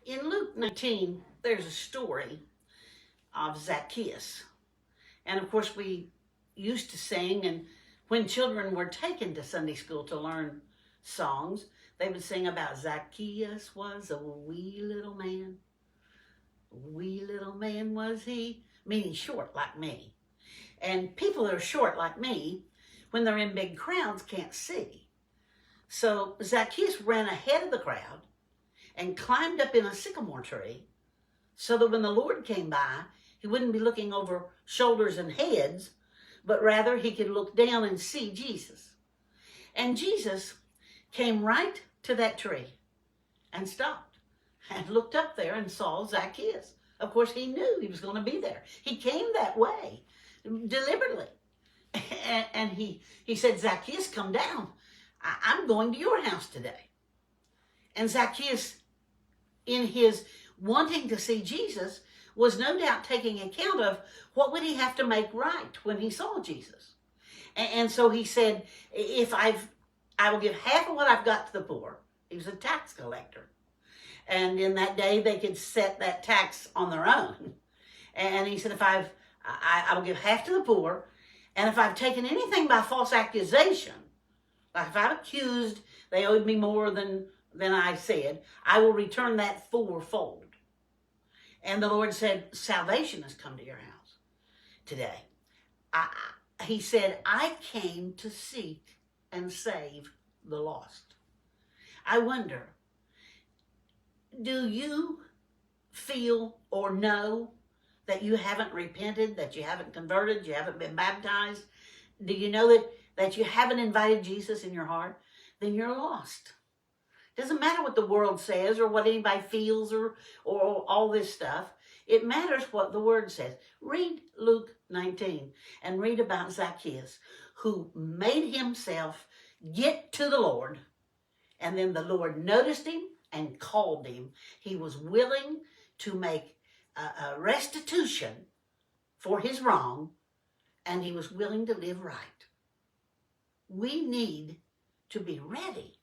In Luke 19, there's a story of Zacchaeus. And of course, we used to sing, and when children were taken to Sunday school to learn songs, they would sing about Zacchaeus was a wee little man. Wee little man was he, meaning short like me. And people that are short like me, when they're in big crowds, can't see. So Zacchaeus ran ahead of the crowd and climbed up in a sycamore tree so that when the Lord came by, he wouldn't be looking over shoulders and heads, but rather he could look down and see Jesus. And Jesus came right to that tree and stopped and looked up there and saw Zacchaeus. Of course, he knew he was going to be there. He came that way deliberately. And he said, Zacchaeus, come down. I'm going to your house today. And Zacchaeus, in his wanting to see Jesus, was no doubt taking account of what would he have to make right when he saw Jesus. And so he said, I will give half of what I've got to the poor. He was a tax collector. And in that day, they could set that tax on their own. And he said, I will give half to the poor. And if I've taken anything by false accusation, like if I've accused they owed me more than I said, I will return that fourfold. And the Lord said, salvation has come to your house today. He said, I came to seek and save the lost. I wonder, do you feel or know that you haven't repented, that you haven't converted, you haven't been baptized? Do you know that you haven't invited Jesus in your heart? Then you're lost. Doesn't matter what the world says or what anybody feels or all this stuff. It matters what the word says. Read Luke 19 and read about Zacchaeus, who made himself get to the Lord, and then the Lord noticed him and called him. He was willing to make a restitution for his wrong, and he was willing to live right. We need to be ready